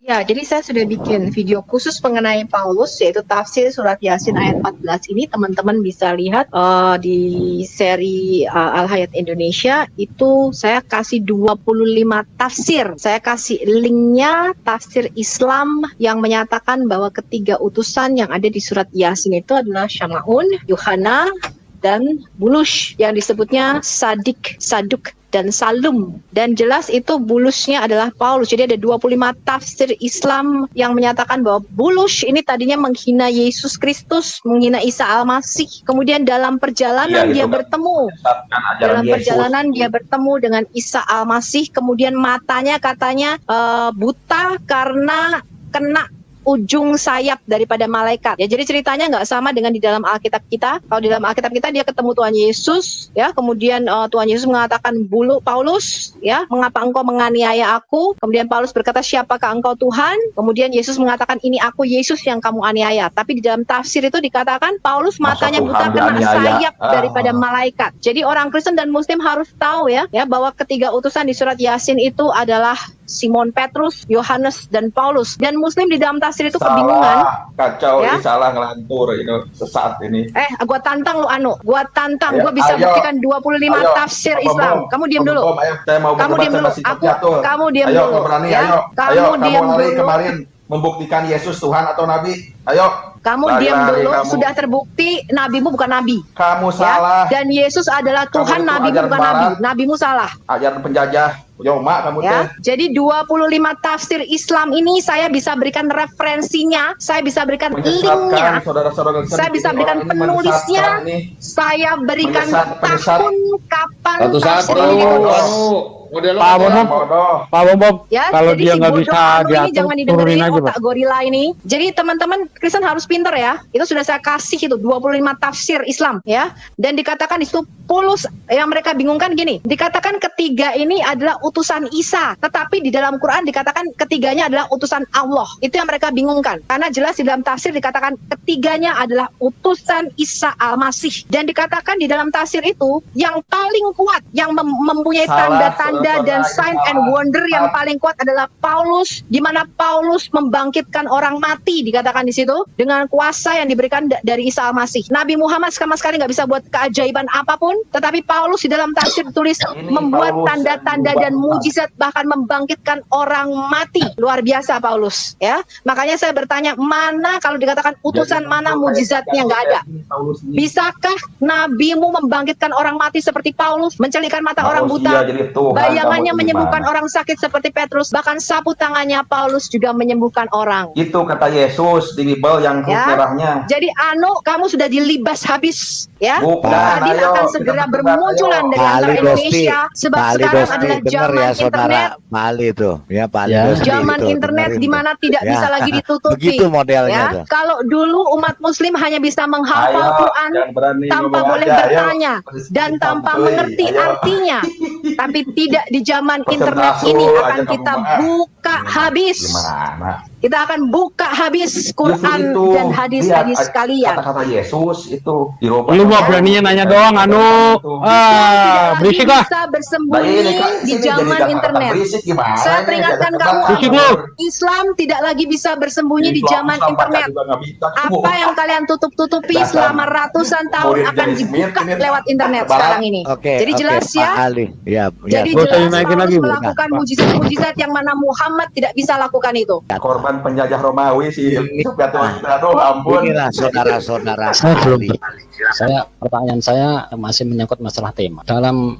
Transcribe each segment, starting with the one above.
Ya, jadi saya sudah bikin video khusus mengenai Paulus, yaitu tafsir surat Yasin ayat 14 ini. Teman-teman bisa lihat di seri Al-Hayat Indonesia, itu saya kasih 25 tafsir. Saya kasih linknya tafsir Islam yang menyatakan bahwa ketiga utusan yang ada di surat Yasin itu adalah Syama'un, Yuhana, dan Bulus, yang disebutnya Sadik, Saduk, dan Salum, dan jelas itu Bulusnya adalah Paulus. Jadi ada 25 tafsir Islam yang menyatakan bahwa Bulus ini tadinya menghina Yesus Kristus, menghina Isa Al-Masih. Kemudian dalam perjalanan dia bertemu, dia bertemu dengan Isa Al-Masih. Kemudian matanya katanya buta karena kena ujung sayap daripada malaikat. Ya, jadi ceritanya nggak sama dengan di dalam Alkitab kita. Kalau di dalam Alkitab kita dia ketemu Tuhan Yesus, ya, kemudian Tuhan Yesus mengatakan, Paulus, ya, mengapa engkau menganiaya aku? Kemudian Paulus berkata, siapakah engkau Tuhan? Kemudian Yesus mengatakan, ini aku Yesus yang kamu aniaya. Tapi di dalam tafsir itu dikatakan Paulus matanya buta kena sayap daripada malaikat. Jadi orang Kristen dan Muslim harus tahu ya bahwa ketiga utusan di surat Yasin itu adalah Simon Petrus, Yohanes, dan Paulus. Dan Muslim di dalam tafsir itu kebingungan. Kacau, ya? Ini salah, ngelantur ini sesaat ini. Gua tantang lu Anu, gua tantang, gua bisa buktikan 25 tafsir Islam. Kamu diam dulu. Kamu diam dulu. Kamu diam dulu. Kamu diam dulu. Kemarin membuktikan Yesus Tuhan atau Nabi. Ayo. Kamu diam dulu, sudah terbukti nabimu bukan nabi. Kamu salah. Dan Yesus adalah Tuhan, nabimu bukan nabi. Nabimu salah. Ajaran penjajah. Mak, kamu ya. Jadi 25 tafsir Islam ini saya bisa berikan referensinya, saya bisa berikan linknya, saya bisa berikan penulisnya, saya berikan tahun kapan tafsir ini ditulis. Pak Bob, ya, kalau dia nggak bisa diatur, jangan didengerin otak gorila ini. Jadi teman-teman Kristen harus pinter ya. Itu sudah saya kasih itu 25 tafsir Islam ya. Dan dikatakan di situ Paulus, yang mereka bingungkan gini. Dikatakan ketiga ini adalah utusan Isa, tetapi di dalam Quran dikatakan ketiganya adalah utusan Allah. Itu yang mereka bingungkan. Karena jelas di dalam tafsir dikatakan ketiganya adalah utusan Isa Al-Masih. Dan dikatakan di dalam tafsir itu yang paling kuat, yang mempunyai tanda-tanda dan sign and wonder yang paling kuat adalah Paulus, di mana Paulus membangkitkan orang mati, dikatakan di situ dengan kuasa yang diberikan dari Isa Al-Masih. Nabi Muhammad sama sekali nggak bisa buat keajaiban apapun, tetapi Paulus di dalam tafsir tulis membuat tanda-tanda dan mujizat, bahkan membangkitkan orang mati. Luar biasa Paulus, ya. Makanya saya bertanya, mana kalau dikatakan utusan, mana mujizatnya? Nggak ada. Bisakah nabimu membangkitkan orang mati seperti Paulus, mencelikan mata orang buta, bayangannya menyembuhkan orang sakit seperti Petrus, bahkan sapu tangannya Paulus juga menyembuhkan orang. Itu kata Yesus di Bible yang merahnya. Jadi kamu sudah dilibas habis, ya. Adil akan segera bermunculan dari antara Indonesia, sebab sekarang adalah zaman internet. Zaman internet di mana tidak bisa lagi ditutupi. Begitu modelnya. Ya. Kalau dulu umat Muslim hanya bisa menghafal Quran tanpa boleh bertanya dan tanpa mengerti artinya, tapi tidak di zaman internet ini akan kita buka habis. Kita akan buka habis Quran dan hadis-hadis kalian. Kata-kata Yesus itu lu mau beraninya nanya doang, berisik lah. Bisa bersembunyi di zaman internet. Saya peringatkan kamu, Islam tidak lagi bisa bersembunyi di zaman internet. Apa yang kalian tutup-tutupi selama ratusan tahun akan dibuka lewat internet sekarang ini. Jadi jelas ya. Jadi jelas harus melakukan mujizat-mujizat yang mana Muhammad tidak bisa lakukan itu. Korban penjajah Romawi sih. Aduh, ampun. Inilah saudara-saudara. Pertanyaan saya masih menyangkut masalah tema dalam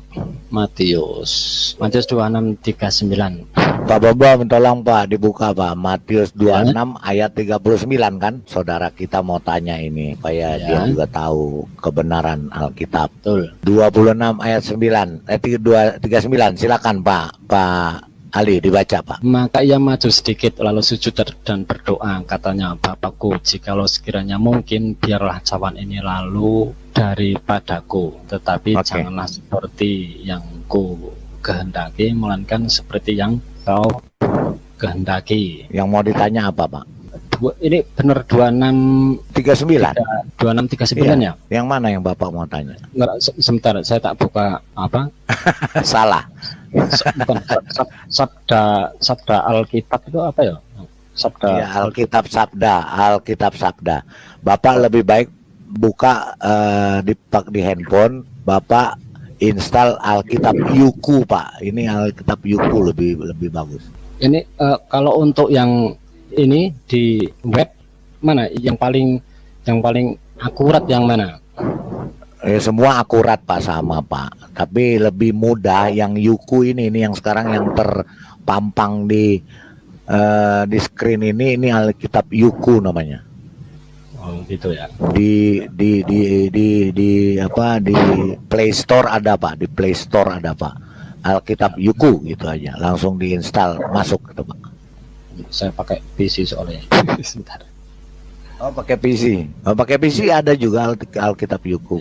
Matius 26:39. Pak Bobo, tolong Pak dibuka Pak, Matius 26 ayat 39 kan? Saudara kita mau tanya ini supaya dia juga tahu kebenaran Alkitab. Betul. 26 ayat 39. Silakan Pak Ali dibaca Pak. Maka ia maju sedikit lalu sujud dan berdoa, katanya, Bapakku, jikalau sekiranya mungkin biarlah cawan ini lalu daripadaku, tetapi janganlah seperti yang ku kehendaki, melainkan seperti yang kau kehendaki. Yang mau ditanya apa Pak? Ini benar 39. 2639 ya? Yang mana yang Bapak mau tanya? Sebentar, saya tak buka apa? Salah. Bukan sabda Alkitab itu apa ya? Sabda Ya, Alkitab Sabda. Bapak lebih baik buka di handphone, Bapak install Alkitab Yuku, Pak. Ini Alkitab Yuku lebih bagus. Ini kalau untuk yang ini di web mana yang paling akurat yang mana? Semua akurat Pak, sama Pak. Tapi lebih mudah yang Yuku ini yang sekarang yang terpampang di screen ini Alkitab Yuku namanya. Oh gitu ya. Di Play Store ada Pak, di Play Store ada Pak. Alkitab Yuku gitu aja, langsung diinstal, masuk gitu Pak. Saya pakai PC soalnya. Sebentar. Oh pakai PC. Oh pakai PC ada juga Alkitab Yuku.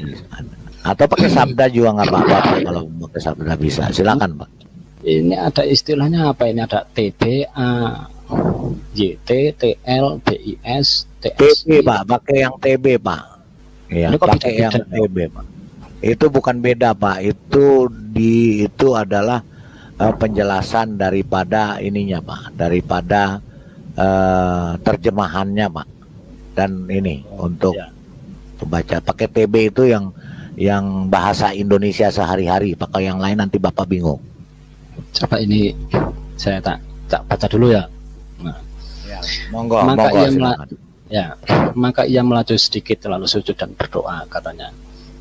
Atau pakai Sabda juga nggak apa-apa Pak. Kalau pakai Sabda bisa. Silakan Pak. Ini ada istilahnya apa? Ini ada TBA, YT, TL, BIS, TS. TB Pak, pakai yang TB Pak. Ya, pakai yang TB Pak. Itu bukan beda Pak. Itu adalah penjelasan daripada ininya Pak, daripada terjemahannya Pak. Dan ini untuk pembaca pakai TB itu yang bahasa Indonesia sehari-hari, pakai yang lain nanti Bapak bingung. Coba ini saya tak baca dulu ya. Nah, monggo silakan. Maka ia melaju sedikit lalu sujud dan berdoa, katanya,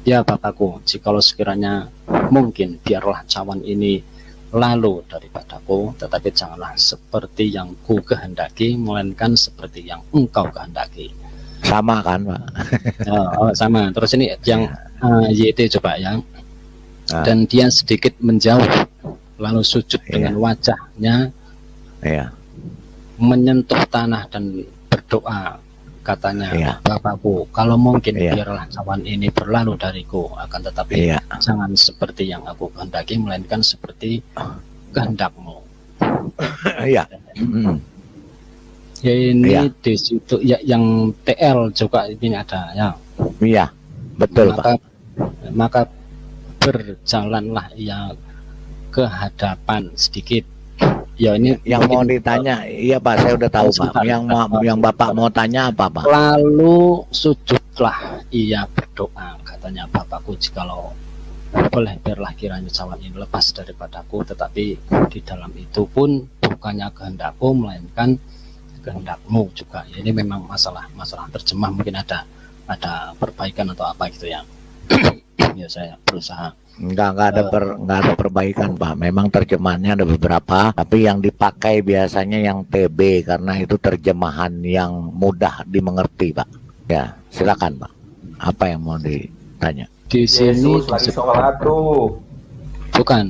ya Bapakku, jikalau sekiranya mungkin biarlah cawan ini lalu daripadaku, tetapi janganlah seperti yang ku kehendaki, melainkan seperti yang engkau kehendaki. Sama kan Pak? Sama. Terus ini yang YT coba ya. Dan dia sedikit menjauh, lalu sujud dengan wajahnya menyentuh tanah dan berdoa, katanya, Bapakku, kalau mungkin biarlah cawan ini berlalu dariku, akan tetapi jangan seperti yang aku kehendaki, melainkan seperti kehendakmu. Ya ini di situ ya, yang TL juga ini ada ya. Iya, betul Pak. Maka berjalanlah ia ke hadapan sedikit. Ya ini yang mau ditanya, iya Pak, saya udah tahu Pak. Yang Bapak mau tanya apa Pak? Lalu sujudlah ia berdoa, katanya, Bapakku, jikalau boleh biarlah kiranya cawan ini lepas daripadaku, tetapi di dalam itu pun bukannya kehendakku, melainkan kehendakmu juga. Ya, ini memang masalah terjemah, mungkin ada perbaikan atau apa gitu ya. Ya saya berusaha. Enggak ada perbaikan Pak. Memang terjemahannya ada beberapa, tapi yang dipakai biasanya yang TB karena itu terjemahan yang mudah dimengerti Pak. Ya, silakan Pak. Apa yang mau ditanya? Di sini Yesus lagi sholat tuh. Bukan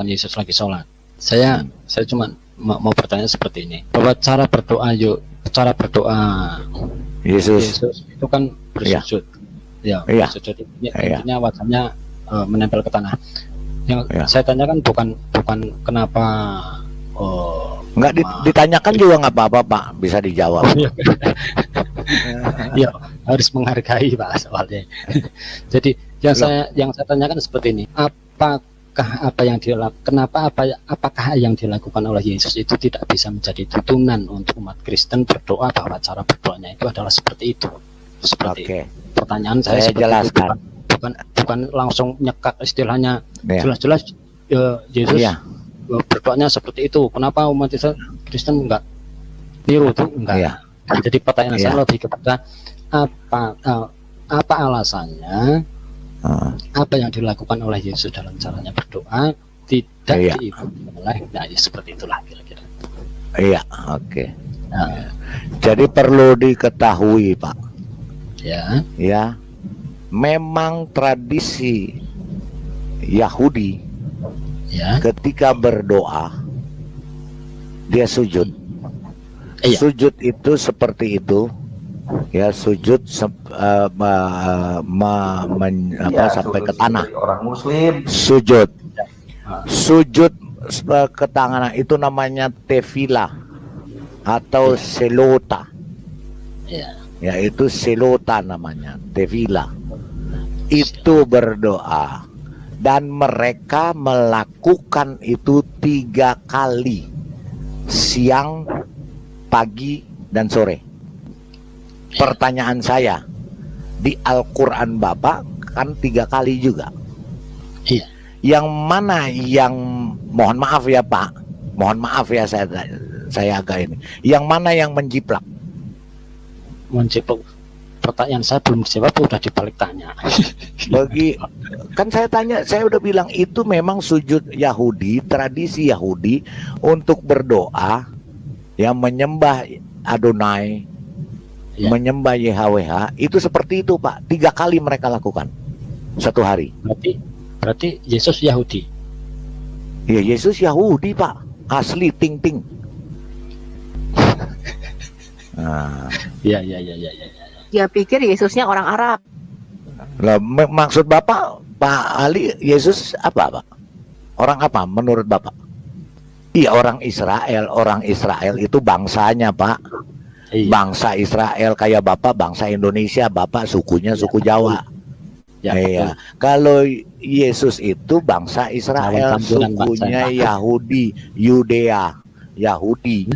Yesus lagi sholat. Saya cuma mau bertanya seperti ini, bahwa cara berdoa Yesus itu kan bersujud. Bersujud intinya wajahnya menempel ke tanah. Yang saya tanyakan bukan kenapa ditanyakan juga nggak apa-apa Pak, bisa dijawab. Ya harus menghargai Pak soalnya. Jadi yang saya tanyakan seperti ini, apakah yang dilakukan oleh Yesus itu tidak bisa menjadi tuntunan untuk umat Kristen berdoa, bahwa cara berdoanya itu adalah seperti itu? Pertanyaan saya jelaskan. Bukan langsung nyekak istilahnya, jelas-jelas Yesus berdoanya seperti itu. Kenapa umat Kristen enggak niru itu? Enggak. Jadi pertanyaan saya lebih kepada apa alasannya? Apa yang dilakukan oleh Yesus dalam caranya berdoa tidak diikuti oleh seperti itulah kira-kira. Jadi perlu diketahui Pak. Ya. Memang tradisi Yahudi ketika berdoa dia sujud. Sujud itu seperti itu. Ya, sujud sampai ke tanah. Orang Muslim sujud ke tangan itu namanya tefila atau selota. Ya. yaitu Selota namanya, Tevila. Itu berdoa dan mereka melakukan itu 3 kali, siang, pagi, dan sore. Pertanyaan saya, di Al-Quran Bapak kan 3 kali juga. Iya. Yang mana yang, mohon maaf ya Pak, mohon maaf ya saya agak ini, yang mana yang menjiplak? Menjiplak, pertanyaan saya belum dijawab, udah dibalik tanya. Kan saya tanya, saya udah bilang itu memang sujud Yahudi, tradisi Yahudi untuk berdoa, yang menyembah Adonai, Ya. menyembah YHWH, itu seperti itu Pak. 3 kali mereka lakukan 1 hari. Berarti Yesus Yahudi. Ya Yesus Yahudi Pak, asli ting-ting. Nah, Ya. Dia pikir Yesusnya orang Arab. lah, maksud Bapak, Pak Ali, Yesus apa Pak? Orang apa menurut Bapak? Iya, orang Israel. Orang Israel itu bangsanya Pak. Iya. Bangsa Israel kayak Bapak bangsa Indonesia, Bapak sukunya suku Jawa. Ya, Iya. Kalau Yesus itu bangsa Israel, Campuran, Pak, sukunya saya. Yahudi, Yudea, Yahudi.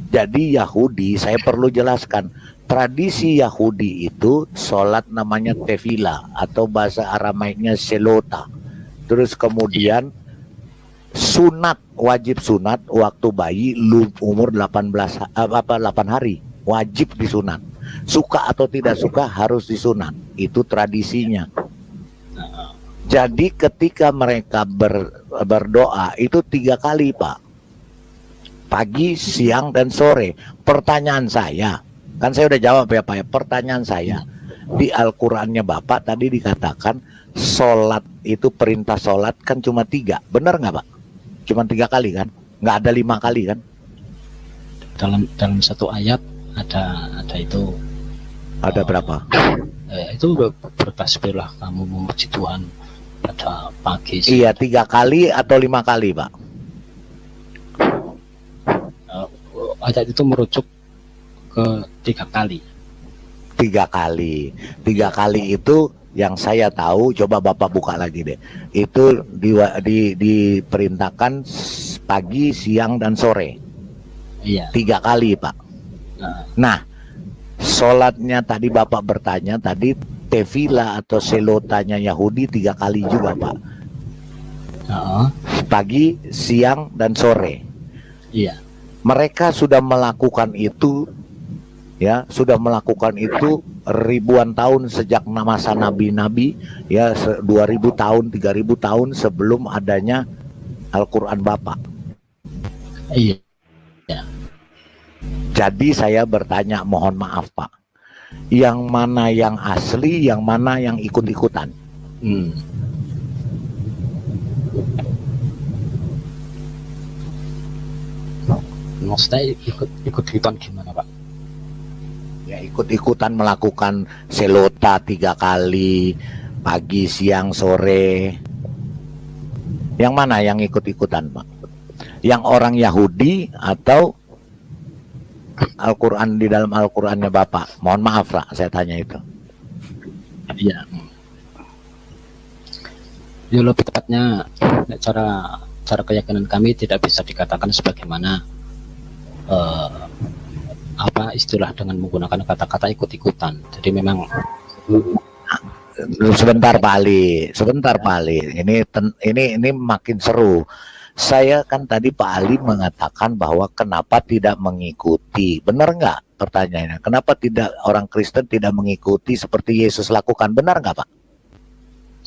Jadi Yahudi, saya perlu jelaskan, tradisi Yahudi itu sholat namanya tefila atau bahasa Aramaiknya selota. Terus kemudian sunat, wajib sunat waktu bayi umur 8 hari, wajib disunat. Suka atau tidak suka harus disunat. Itu tradisinya. Jadi ketika mereka berdoa itu 3 kali Pak, pagi, siang, dan sore. Pertanyaan saya, kan saya udah jawab ya Pak ya, pertanyaan saya, di Al-Qurannya Bapak tadi dikatakan sholat itu, perintah sholat kan cuma 3, benar nggak Pak? Cuma 3 kali kan? Nggak ada 5 kali kan? Dalam satu ayat ada itu. Ada berapa? Itu bertasbihlah kamu memuji Tuhan pada pagi. Iya, 3 kali atau 5 kali Pak? Ayat itu merujuk ke 3 kali. 3 kali. 3 kali itu yang saya tahu, coba Bapak buka lagi deh. Itu diperintahkan pagi, siang, dan sore. Iya. 3 kali Pak. Nah, sholatnya tadi Bapak bertanya tadi, tefila atau selotanya Yahudi 3 kali juga Pak. Pagi, siang, dan sore. Iya. Mereka sudah melakukan itu, ya, sudah melakukan itu ribuan tahun sejak masa nabi-nabi, ya, 2000 tahun, 3000 tahun sebelum adanya Al-Quran Bapak. Iya. Jadi saya bertanya, mohon maaf Pak, yang mana yang asli, yang mana yang ikut-ikutan? Maksudnya ikut-ikutan gimana Pak? Ya ikut-ikutan melakukan selota 3 kali, pagi, siang, sore. Yang mana yang ikut-ikutan Pak? Yang orang Yahudi atau Al-Quran, di dalam Al-Qurannya Bapak? Mohon maaf Pak, saya tanya itu. Iya. Ya lebih tepatnya cara keyakinan kami tidak bisa dikatakan sebagaimana apa istilah dengan menggunakan kata-kata ikut-ikutan. Jadi memang sebentar Pak Ali, sebentar Pak Ali. Ini makin seru. Saya kan tadi Pak Ali mengatakan bahwa kenapa tidak mengikuti. Benar nggak pertanyaannya? Kenapa tidak orang Kristen tidak mengikuti seperti Yesus lakukan? Benar nggak Pak?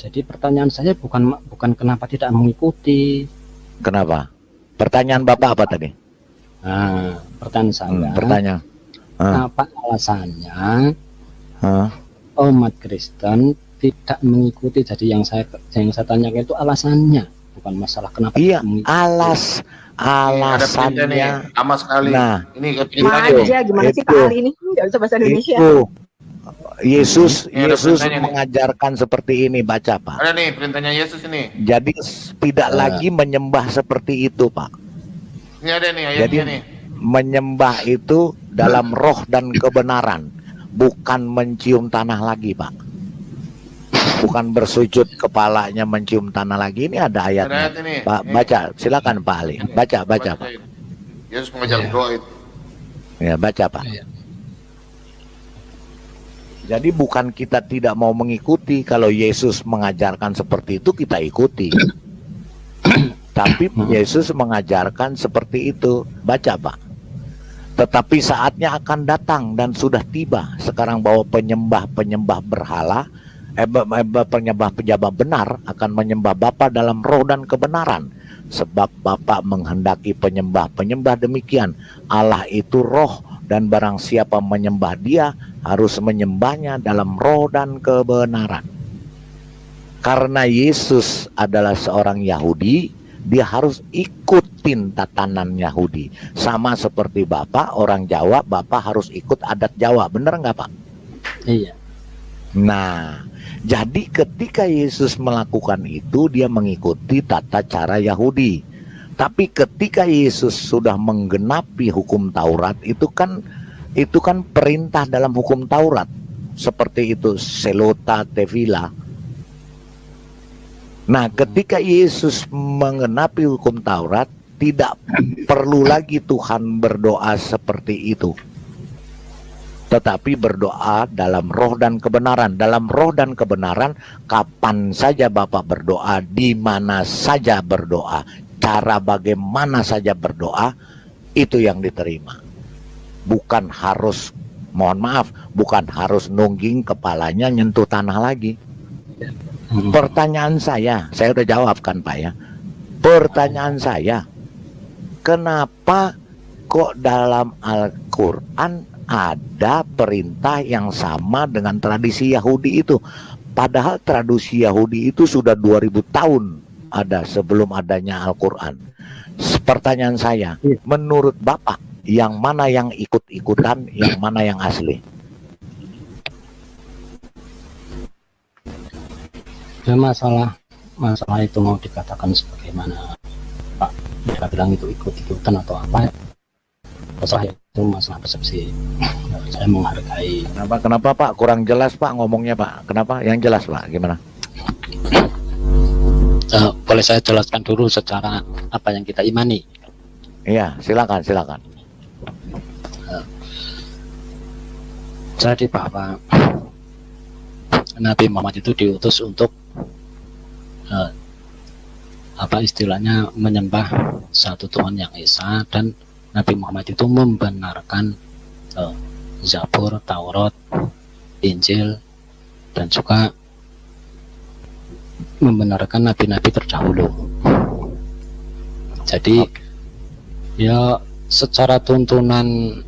jadi pertanyaan saya bukan kenapa tidak mengikuti. Kenapa? Pertanyaan Bapak apa tadi? Nah, pertanyaan saya. Pertanyaan. Apa alasannya umat Kristen tidak mengikuti? Jadi yang saya tanyakan itu alasannya, bukan masalah kenapa. Iya, mengikuti. alasannya lama sekali. Nah, ini aja gimana sih Pak Ali ini? Nggak bisa bahasa Indonesia. Itu Yesus ada perintahnya nih. mengajarkan seperti ini, baca Pak. Ada nih perintahnya Yesus ini. Jadi tidak lagi menyembah seperti itu Pak. Ini ada nih ayatnya Jadi nih. menyembah itu dalam roh dan kebenaran, bukan mencium tanah lagi, Pak. Bukan bersujud kepalanya mencium tanah lagi. Ini ada ayatnya. Pak, baca. Silakan Pak Ali. Baca, Pak. Yesus mengajar doa itu. Ya, baca Pak. Jadi bukan kita tidak mau mengikuti. Kalau Yesus mengajarkan seperti itu, kita ikuti. Tapi Yesus mengajarkan seperti itu. Baca Pak. Tetapi saatnya akan datang dan sudah tiba. Sekarang bahwa penyembah-penyembah berhala, penyembah-penyembah benar akan menyembah Bapa dalam roh dan kebenaran. Sebab Bapa menghendaki penyembah-penyembah demikian. Allah itu roh, dan barang siapa menyembah Dia harus menyembahnya dalam roh dan kebenaran. Karena Yesus adalah seorang Yahudi, dia harus ikutin tatanan Yahudi. Sama seperti Bapak orang Jawa, Bapak harus ikut adat Jawa. Bener nggak Pak? Iya. Nah, jadi ketika Yesus melakukan itu, dia mengikuti tata cara Yahudi. Tapi ketika Yesus sudah menggenapi hukum Taurat, itu kan perintah dalam hukum Taurat. Seperti itu, selota tevila. Nah, ketika Yesus mengenapi hukum Taurat, tidak perlu lagi Tuhan berdoa seperti itu. Tetapi berdoa dalam roh dan kebenaran. Dalam roh dan kebenaran, kapan saja Bapak berdoa, di mana saja berdoa, cara bagaimana saja berdoa, itu yang diterima. Bukan harus, mohon maaf, bukan harus nungging kepalanya nyentuh tanah lagi. Pertanyaan saya udah jawab kan Pak ya. Pertanyaan saya, kenapa kok dalam Al-Quran ada perintah yang sama dengan tradisi Yahudi itu? Padahal tradisi Yahudi itu sudah 2000 tahun ada sebelum adanya Al-Quran. Pertanyaan saya, menurut Bapak, yang mana yang ikut-ikutan, yang mana yang asli? Ya, masalah itu mau dikatakan sebagaimana Pak mereka bilang itu ikut-ikutan atau apa, masalah itu masalah persepsi. Saya menghargai. Kenapa Pak kurang jelas Pak ngomongnya Pak? Kenapa? Yang jelas Pak, gimana? Boleh saya jelaskan dulu secara apa yang kita imani? Iya, silakan. Jadi bahwa Nabi Muhammad itu diutus untuk apa istilahnya menyembah satu Tuhan yang Esa, dan Nabi Muhammad itu membenarkan Zabur, Taurat, Injil, dan juga membenarkan nabi-nabi terdahulu. Jadi ya secara tuntunan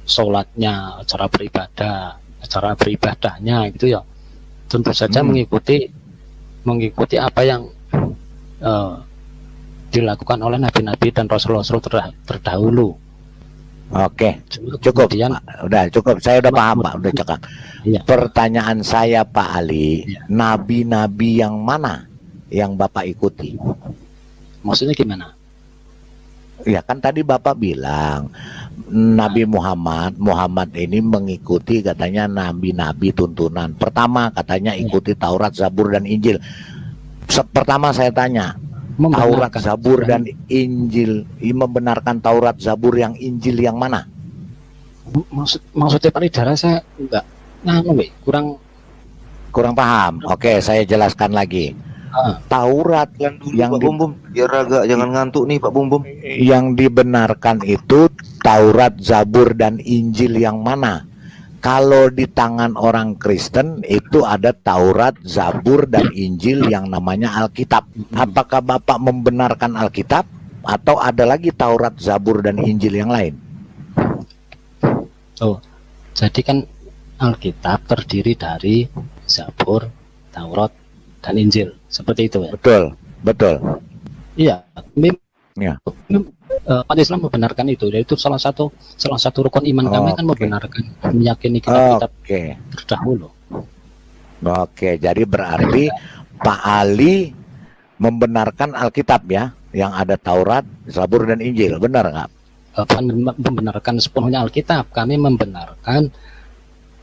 sholatnya, cara beribadahnya gitu ya, tentu saja mengikuti apa yang dilakukan oleh nabi-nabi dan rasul-rasul terdahulu. Oke, cukup. Udah cukup. Saya udah paham Pak, udah cekak. Iya. Pertanyaan saya Pak Ali, nabi-nabi yang mana yang Bapak ikuti? Maksudnya gimana? Ya kan tadi Bapak bilang Nabi Muhammad ini mengikuti katanya nabi-nabi tuntunan. Pertama katanya ikuti Taurat, Zabur dan Injil. Pertama saya tanya, Taurat, Zabur dan Injil, membenarkan Taurat, Zabur yang Injil yang mana? Maksudnya Pak Lidara saya enggak kurang paham. Oke, saya jelaskan lagi. Taurat yang Pak Bum Bum, biar agak jangan ngantuk nih Pak Bum Bum. Yang dibenarkan itu Taurat, Zabur dan Injil yang mana? Kalau di tangan orang Kristen itu ada Taurat, Zabur dan Injil yang namanya Alkitab. Apakah Bapak membenarkan Alkitab atau ada lagi Taurat, Zabur dan Injil yang lain? Oh, jadi kan Alkitab terdiri dari Zabur, Taurat, dan Injil, seperti itu ya. Betul. Iya, Ya. Umat Islam membenarkan itu. Yaitu salah satu rukun iman kami kan membenarkan, meyakini kitab-kitab terdahulu. Oke, jadi berarti Pak Ali membenarkan Alkitab ya, yang ada Taurat, Zabur dan Injil, benar nggak? Bukan membenarkan sepenuhnya Alkitab, kami membenarkan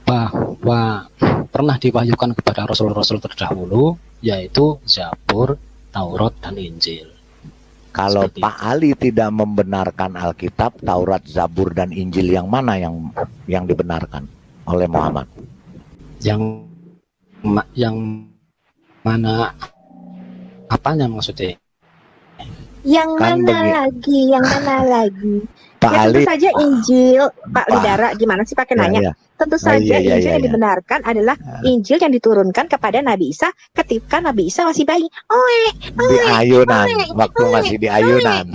bahwa pernah diwahyukan kepada rasul-rasul terdahulu, yaitu Zabur, Taurat, dan Injil. Kalau Seperti Pak Ali tidak membenarkan Alkitab, Taurat, Zabur, dan Injil, yang mana yang dibenarkan oleh Muhammad? Yang mana? Apanya maksudnya? Yang Kan mana lagi? Yang mana lagi? Pak Ya tentu Ali, saja Injil, Pak Lidara, gimana sih pakai nanya? ya. Tentu Ah, saja iya, Injil iya, yang iya. dibenarkan adalah Injil yang diturunkan kepada Nabi Isa ketika Nabi Isa masih bayi. Di ayunan, waktu masih di ayunan.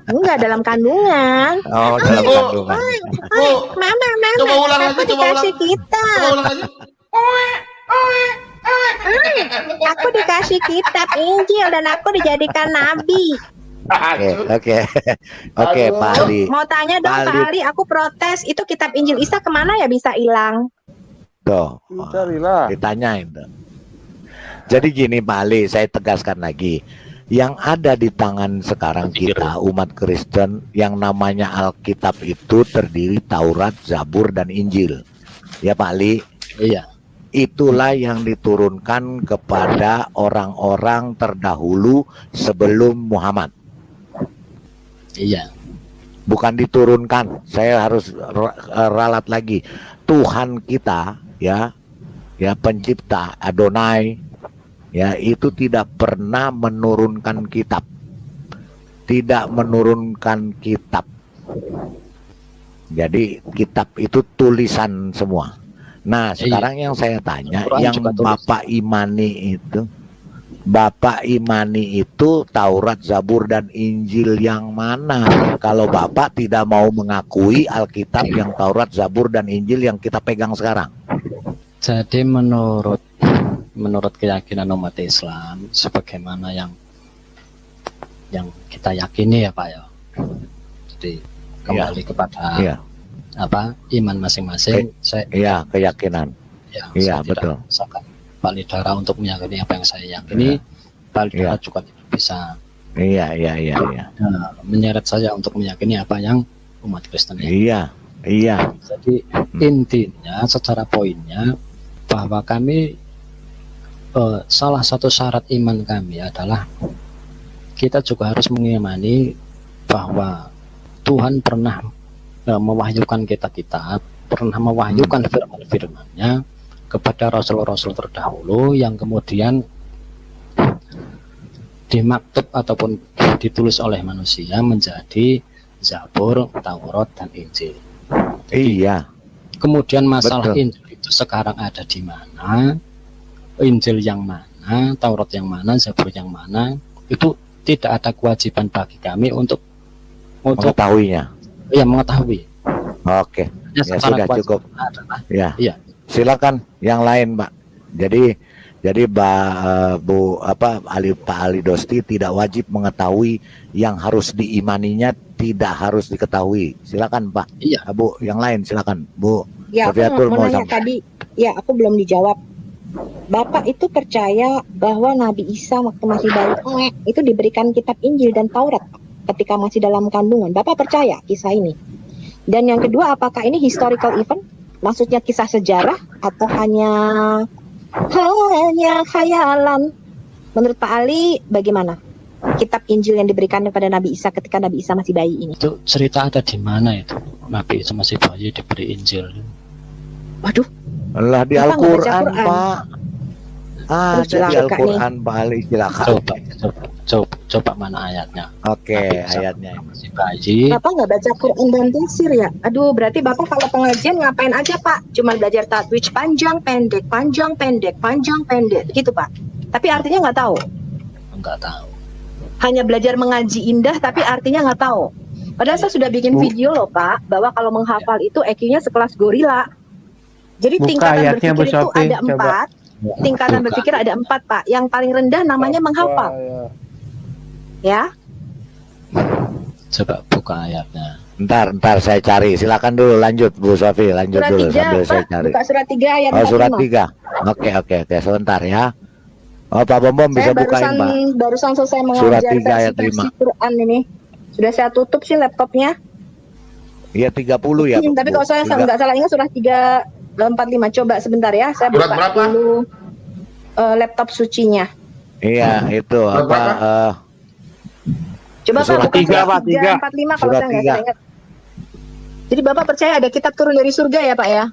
Enggak dalam kandungan. Oh, dalam kandungan. Bu, Mama, coba ulang lagi, aku coba ulang. dikasih kitab. Coba ulang lagi. Aku dikasih kitab Injil dan aku dijadikan nabi. Oke, oke, Pak Ali. Mau tanya dong Pak Ali, aku protes. Itu kitab Injil Isa kemana ya bisa hilang? Tuh, Carilah. ditanyain tuh. Jadi gini Pak Ali, saya tegaskan lagi. Yang ada di tangan sekarang kita, umat Kristen, yang namanya Alkitab itu terdiri Taurat, Zabur, dan Injil. Ya Pak Ali? Iya. Itulah yang diturunkan kepada orang-orang terdahulu sebelum Muhammad. Iya. Bukan diturunkan, saya harus ralat lagi. Tuhan kita, ya pencipta Adonai, ya itu tidak pernah menurunkan kitab, tidak menurunkan kitab. Jadi kitab itu tulisan semua. Nah sekarang yang saya tanya, Al-Quran yang juga tulis. Bapak imani itu Taurat, Zabur, dan Injil yang mana? Kalau Bapak tidak mau mengakui Alkitab yang Taurat, Zabur, dan Injil yang kita pegang sekarang. Jadi menurut keyakinan umat Islam, sebagaimana yang kita yakini ya Pak ya. Jadi kembali kepada Iya, iman masing-masing. iya, keyakinan. Iya, Saya betul. tidak memaksakan Pak Lidara untuk meyakini apa yang saya yakini. Pak Lidara juga tidak bisa Iya. menyeret saya untuk meyakini apa yang umat Kristen yakini. Iya. Jadi intinya secara poinnya bahwa kami salah satu syarat iman kami adalah kita juga harus mengimani bahwa Tuhan pernah mewahyukan kita, pernah mewahyukan firman-firmannya kepada rasul-rasul terdahulu yang kemudian dimaktub ataupun ditulis oleh manusia menjadi Zabur, Taurat, dan Injil. Iya. Kemudian masalah Betul. Injil itu sekarang ada di mana, Injil yang mana, Taurat yang mana, Zabur yang mana, itu tidak ada kewajiban bagi kami untuk Mengetahuinya. ya mengetahui. Oke. Ya sudah kewajiban cukup. adalah, Ya. iya. Silakan yang lain, Pak. Jadi Pak Ali Dosti tidak wajib mengetahui yang harus diimaninya, tidak harus diketahui. Silakan Pak. Iya. Bu, yang lain silakan Bu. Ya, aku Safiatul mau nanya sama. tadi. Ya, aku belum dijawab. Bapak itu percaya bahwa Nabi Isa waktu masih bayi itu diberikan kitab Injil dan Taurat ketika masih dalam kandungan. Bapak percaya kisah ini? Dan yang kedua, apakah ini historical event? Maksudnya kisah sejarah atau hanya khayalan? Menurut Pak Ali, bagaimana kitab Injil yang diberikan kepada Nabi Isa ketika Nabi Isa masih bayi ini? Itu cerita ada di mana itu? Nabi Isa masih bayi diberi Injil. Waduh, Lah di Bapak nggak baca Al-Quran, Quran? Pak. Terus Di celaka Al-Quran, Pak Ali, silakan. Coba mana ayatnya? Oke, Nabi Isa ayatnya. masih bayi. Bapak nggak baca Quran dan tafsir ya? Aduh, berarti Bapak kalau pengajian ngapain aja Pak? Cuma belajar tatwij panjang pendek, panjang pendek, panjang pendek, gitu Pak. Tapi artinya nggak tahu. Enggak tahu. Hanya belajar mengaji indah, tapi artinya nggak tahu. Padahal saya sudah bikin video loh Pak, bahwa kalau menghafal itu EQ-nya sekelas gorila. Jadi Buka tingkatan ayatnya, Bu berpikir itu Sophie, ada coba. 4. Tingkatan Buka. berpikir ada 4 Pak. Yang paling rendah namanya menghafal, ya. Coba buka ayatnya. Ntar saya cari. Silakan dulu, lanjut Bu Sofi, lanjut Surat dulu 3 sambil saya Pak, cari. buka surat 3 ayat Oh, surat 45. 3. Oke, sebentar ya. Oh, Pak Bom bisa Saya bukain, Pak. barusan selesai Surat mengajar 3 ayat versi 5. Quran ini. Sudah saya tutup sih laptopnya. Iya 30 ya. Tapi Bu. kalau saya Tiga. nggak salah ingat surah 3 45. Coba sebentar ya, saya Surat buka berapa? dulu laptop sucinya. Iya, itu Surat apa? berapa? Coba Pak Surat buka tiga, surat Pak, 345 kalau Surat saya nggak 3. salah ingat. Jadi Bapak percaya ada kitab turun dari surga ya Pak ya?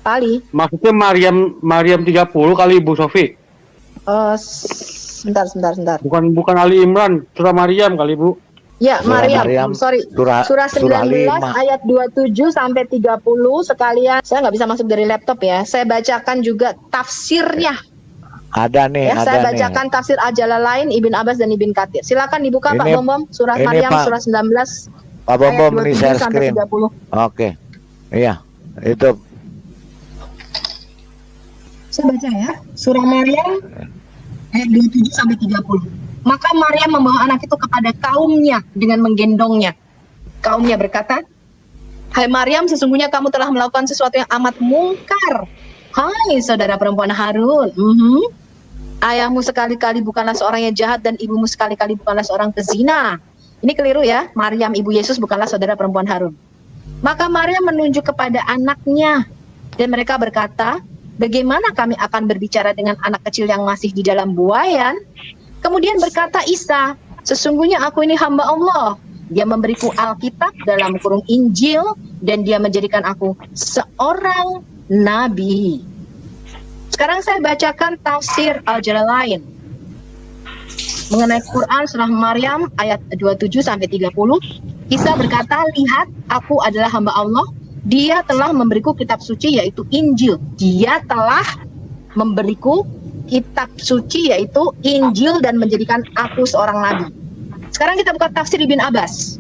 Pak Ali? Maksudnya Maryam 30 kali Ibu Sofi. Sebentar. Bukan Ali Imran, surah Maryam kali Bu. Ya, Surah Maryam. Maryam, Sorry. surah 19 5. ayat 27 sampai 30 sekalian. Saya nggak bisa masuk dari laptop ya. Saya bacakan juga tafsirnya. Ada nih, Ya, ada saya nih. bacakan tafsir Al-Jalalain, Ibn Abbas dan Ibn Katsir. Silakan dibuka Pak Ini- Bom. Surah ini, Maryam Pak. surah 19 Pak ayat Bom, ini 27 share sampai screen. 30. Oke. Iya, itu. Saya baca ya. Surah Maryam ayat 27 sampai 30. Maka Maryam membawa anak itu kepada kaumnya dengan menggendongnya. Kaumnya berkata, "Hai Maryam, sesungguhnya kamu telah melakukan sesuatu yang amat mungkar. Hai saudara perempuan Harun. Ayahmu sekali-kali bukanlah seorang yang jahat dan ibumu sekali-kali bukanlah seorang pezina." Ini keliru ya. Maryam ibu Yesus bukanlah saudara perempuan Harun. Maka Maryam menunjuk kepada anaknya dan mereka berkata, "Bagaimana kami akan berbicara dengan anak kecil yang masih di dalam buayan?" Kemudian berkata Isa, "Sesungguhnya aku ini hamba Allah. Dia memberiku Alkitab dalam kurung Injil dan dia menjadikan aku seorang nabi." Sekarang saya bacakan tafsir Al-Jalalain mengenai Quran surah Maryam ayat 27 sampai 30. Isa berkata, "Lihat, aku adalah hamba Allah. Dia telah memberiku kitab suci yaitu Injil. Dia telah memberiku kitab suci yaitu Injil dan menjadikan aku seorang nabi." Sekarang kita buka tafsir Ibn Abbas.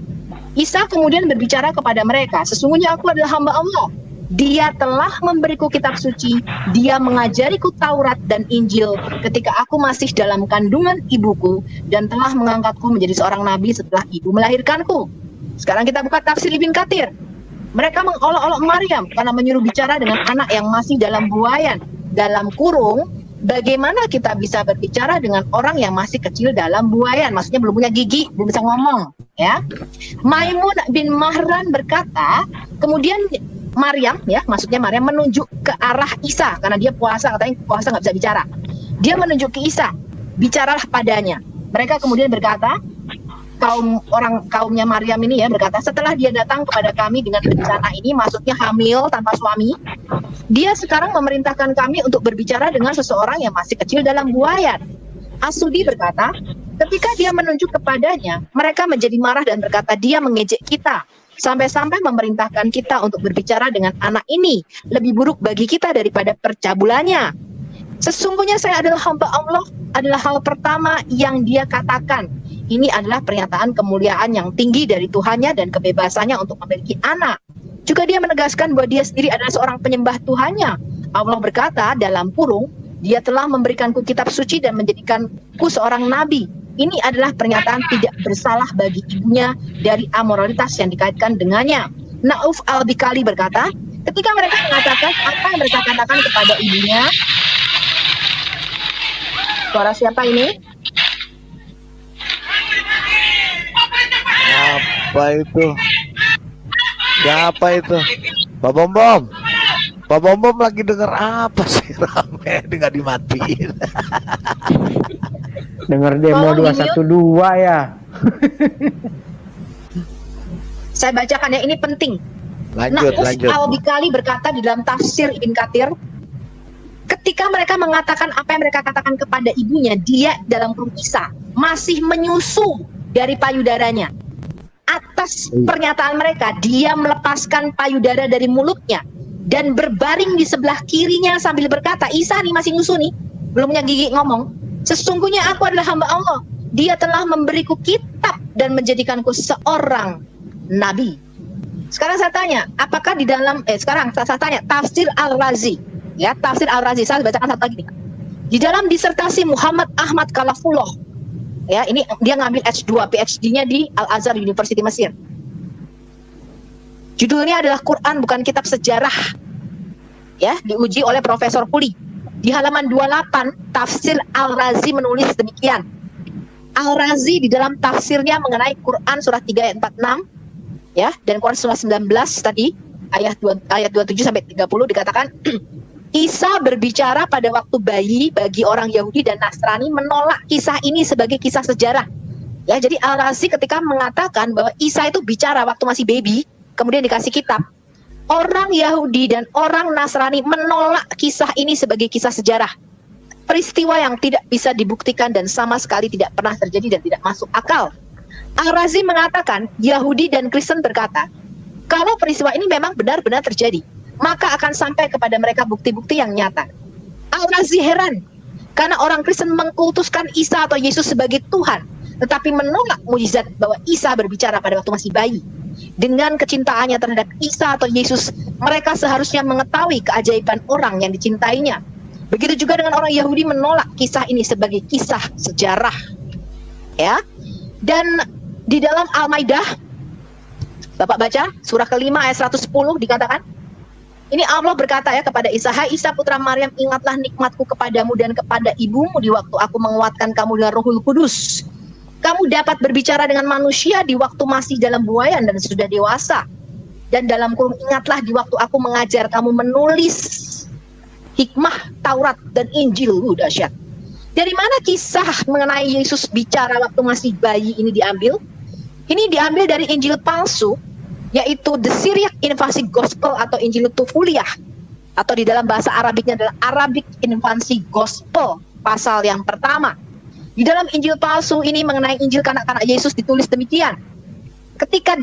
Isa kemudian berbicara kepada mereka, "Sesungguhnya aku adalah hamba Allah. Dia telah memberiku kitab suci. Dia mengajariku Taurat dan Injil ketika aku masih dalam kandungan ibuku dan telah mengangkatku menjadi seorang nabi setelah ibu melahirkanku." Sekarang kita buka tafsir Ibn Katsir. Mereka mengolok-olok Maryam karena menyuruh bicara dengan anak yang masih dalam buayan, dalam kurung. Bagaimana kita bisa berbicara dengan orang yang masih kecil dalam buayan? Maksudnya belum punya gigi, belum bisa ngomong, ya. Maimun bin Mahran berkata, kemudian Maryam, ya, maksudnya Maryam menunjuk ke arah Isa karena dia puasa, katanya puasa nggak bisa bicara. Dia menunjuk ke Isa, bicaralah padanya. Mereka kemudian berkata, kaumnya Maryam ini ya berkata, "Setelah dia datang kepada kami dengan bencana ini, maksudnya hamil tanpa suami, dia sekarang memerintahkan kami untuk berbicara dengan seseorang yang masih kecil dalam buayan." As-Sudi berkata, ketika dia menunjuk kepadanya, mereka menjadi marah dan berkata, "Dia mengejek kita sampai-sampai memerintahkan kita untuk berbicara dengan anak ini. Lebih buruk bagi kita daripada percabulannya. Sesungguhnya saya adalah hamba Allah adalah hal pertama yang dia katakan. Ini adalah pernyataan kemuliaan yang tinggi dari Tuhannya dan kebebasannya untuk memiliki anak. Juga dia menegaskan bahwa dia sendiri adalah seorang penyembah Tuhannya. Allah berkata dalam kurung, dia telah memberikanku kitab suci dan menjadikanku seorang nabi. Ini adalah pernyataan tidak bersalah bagi ibunya dari amoralitas yang dikaitkan dengannya. Nauf al-Bikali berkata, ketika mereka mengatakan apa yang mereka katakan kepada ibunya. Suara siapa ini? Apa itu? Siapa itu? Pak Bom Bom. Pak Bom Bom lagi denger apa sih rame nggak dimatiin? Dengar demo 212 ya. Saya bacakan ya, ini penting. Lanjut. Al-Bikali berkata di dalam tafsir Ibn Katsir, ketika mereka mengatakan apa yang mereka katakan kepada ibunya, dia dalam kurung Isa masih menyusu dari payudaranya. Atas pernyataan mereka, dia melepaskan payudara dari mulutnya dan berbaring di sebelah kirinya sambil berkata, Isa nih masih nyusu nih, belum punya gigi ngomong, sesungguhnya aku adalah hamba Allah. Dia telah memberiku kitab dan menjadikanku seorang nabi. Sekarang saya tanya, apakah di dalam sekarang saya tanya tafsir Al-Razi, ya, tafsir Al-Razi, saya bacakan satu lagi nih. Di dalam disertasi Muhammad Ahmad Kalafullah, ya, ini dia ngambil S2 PhD-nya di Al-Azhar University Mesir. Judulnya adalah Quran bukan kitab sejarah. Ya, diuji oleh Profesor Puli. Di halaman 28 tafsir Al-Razi menulis demikian. Al-Razi di dalam tafsirnya mengenai Quran surah 3 ayat 46, ya, dan Quran surah 19 tadi, ayat 27 sampai 30 dikatakan Isa berbicara pada waktu bayi bagi orang Yahudi dan Nasrani menolak kisah ini sebagai kisah sejarah. Ya, jadi Al-Razi ketika mengatakan bahwa Isa itu bicara waktu masih baby, kemudian dikasih kitab. Orang Yahudi dan orang Nasrani menolak kisah ini sebagai kisah sejarah. Peristiwa yang tidak bisa dibuktikan dan sama sekali tidak pernah terjadi dan tidak masuk akal. Al-Razi mengatakan Yahudi dan Kristen berkata, kalau peristiwa ini memang benar-benar terjadi, maka akan sampai kepada mereka bukti-bukti yang nyata. Al-Razi heran karena orang Kristen mengkultuskan Isa atau Yesus sebagai Tuhan, tetapi menolak mujizat bahwa Isa berbicara pada waktu masih bayi. Dengan kecintaannya terhadap Isa atau Yesus, mereka seharusnya mengetahui keajaiban orang yang dicintainya. Begitu juga dengan orang Yahudi menolak kisah ini sebagai kisah sejarah. Ya. Dan di dalam Al-Maidah, Bapak baca surah kelima ayat 110 dikatakan, ini Allah berkata ya kepada Isa, hai Isa putra Maryam, ingatlah nikmatku kepadamu dan kepada ibumu di waktu aku menguatkan kamu dengan Rohul Kudus. Kamu dapat berbicara dengan manusia di waktu masih dalam buayan dan sudah dewasa. Dan dalam kurung ingatlah di waktu aku mengajar kamu menulis hikmah Taurat dan Injil. Dahsyat. Dari mana kisah mengenai Yesus bicara waktu masih bayi ini diambil? Ini diambil dari Injil palsu, yaitu The Syriac Infancy Gospel atau Injil Tufuliah, atau di dalam bahasa Arabiknya adalah Arabic Infancy Gospel pasal yang pertama. Di dalam Injil palsu ini mengenai Injil kanak-kanak Yesus ditulis demikian. Ketika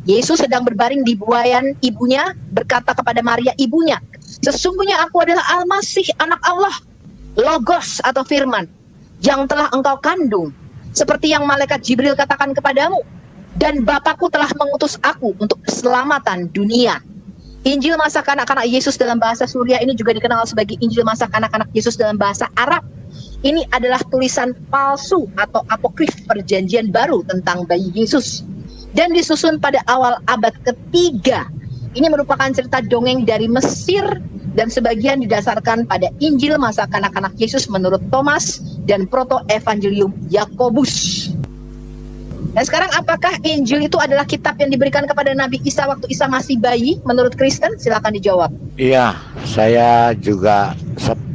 Yesus sedang berbaring di buayan ibunya, berkata kepada Maria ibunya, sesungguhnya aku adalah Al-Masih, anak Allah, Logos atau firman, yang telah engkau kandung, seperti yang malaikat Jibril katakan kepadamu. Dan Bapakku telah mengutus aku untuk keselamatan dunia. Injil masa kanak-kanak Yesus dalam bahasa Suriah ini juga dikenal sebagai Injil masa kanak-kanak Yesus dalam bahasa Arab. Ini adalah tulisan palsu atau apokrif perjanjian baru tentang bayi Yesus. Dan disusun pada awal abad ketiga. Ini merupakan cerita dongeng dari Mesir dan sebagian didasarkan pada Injil masa kanak-kanak Yesus menurut Thomas dan Proto-Evangelium Yakobus. Dan sekarang apakah Injil itu adalah kitab yang diberikan kepada Nabi Isa waktu Isa masih bayi menurut Kristen? Silakan dijawab. Iya, saya juga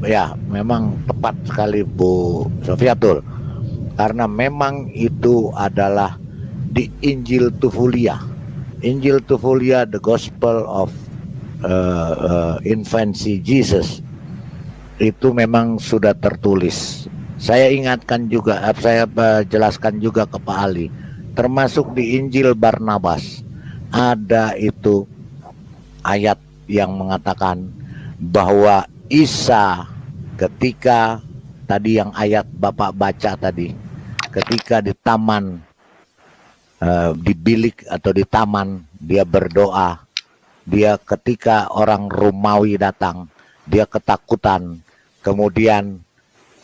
ya memang tepat sekali Bu Sofiatul. Karena memang itu adalah di Injil Tufuliah. Injil Tufuliah, the Gospel of Infancy Jesus. Itu memang sudah tertulis. Saya ingatkan juga, saya jelaskan juga ke Pak Ali. Termasuk di Injil Barnabas ada itu ayat yang mengatakan bahwa Isa ketika tadi yang ayat Bapak baca tadi, ketika di taman, di bilik atau di taman dia berdoa, dia ketika orang Romawi datang dia ketakutan, kemudian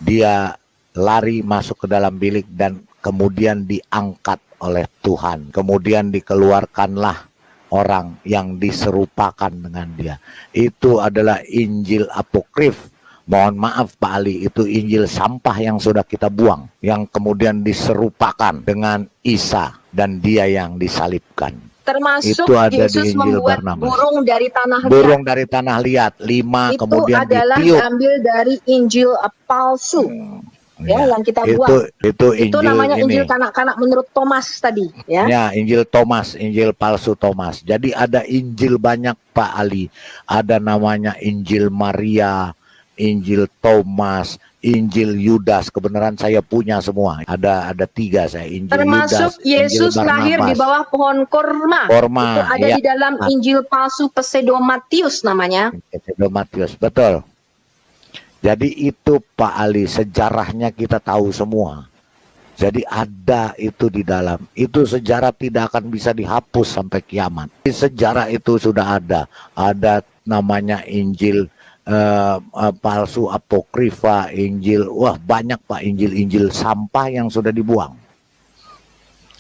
dia lari masuk ke dalam bilik dan kemudian diangkat oleh Tuhan. Kemudian dikeluarkanlah orang yang diserupakan dengan dia. Itu adalah Injil apokrif. Mohon maaf Pak Ali, itu Injil sampah yang sudah kita buang, yang kemudian diserupakan dengan Isa dan dia yang disalibkan. Termasuk itu ada Yesus di Injil membuat Barnabas. burung dari tanah liat. Burung dari tanah liat 5 Itu kemudian adalah ditiup. diambil dari Injil palsu. Ya, yang kita buang. Itu namanya Injil kanak-kanak menurut Thomas tadi, ya. Ya, Injil Thomas, Injil palsu Thomas. Jadi ada Injil banyak Pak Ali. Ada namanya Injil Maria, Injil Thomas, Injil Yudas. Kebenaran saya punya semua. Ada 3 saya. Injil termasuk Yudas, Yesus Injil lahir di bawah pohon korma. Itu ada ya. di dalam Injil palsu Pseudo-Matius namanya. Pseudo-Matius, betul. Jadi itu Pak Ali, sejarahnya kita tahu semua. Jadi ada itu di dalam. Itu sejarah tidak akan bisa dihapus sampai kiamat. Di sejarah itu sudah ada. Ada namanya Injil palsu apokrifa, Injil. Wah banyak Pak, Injil sampah yang sudah dibuang.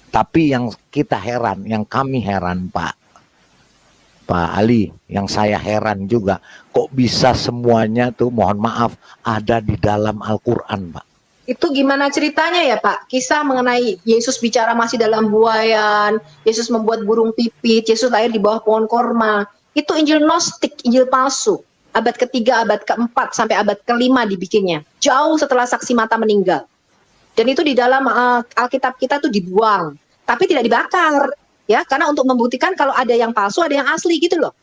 Tapi yang kita heran, yang kami heran Pak Ali, yang saya heran juga, kok bisa semuanya tuh, mohon maaf, ada di dalam Al-Quran Pak. Itu gimana ceritanya ya Pak? Kisah mengenai Yesus bicara masih dalam buayan, Yesus membuat burung pipit, Yesus lahir di bawah pohon korma. itu Injil Gnostik, Injil palsu. Abad ketiga, abad keempat, sampai abad kelima dibikinnya. Jauh setelah saksi mata meninggal. Dan itu di dalam Alkitab kita tuh dibuang. Tapi tidak dibakar. Ya, karena untuk membuktikan kalau ada yang palsu, ada yang asli gitu loh.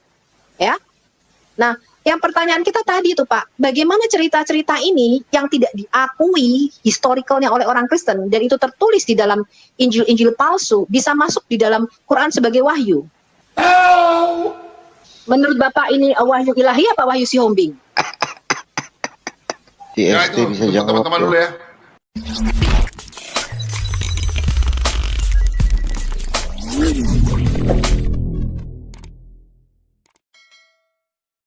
Ya. Nah, yang pertanyaan kita tadi itu Pak, bagaimana cerita-cerita ini yang tidak diakui historicalnya oleh orang Kristen, dan itu tertulis di dalam Injil-Injil palsu, bisa masuk di dalam Quran sebagai wahyu? Menurut Bapak ini wahyu ilahi apa wahyu Sihombing? Si Ya ST itu bisa untuk jawab. teman-teman dulu ya.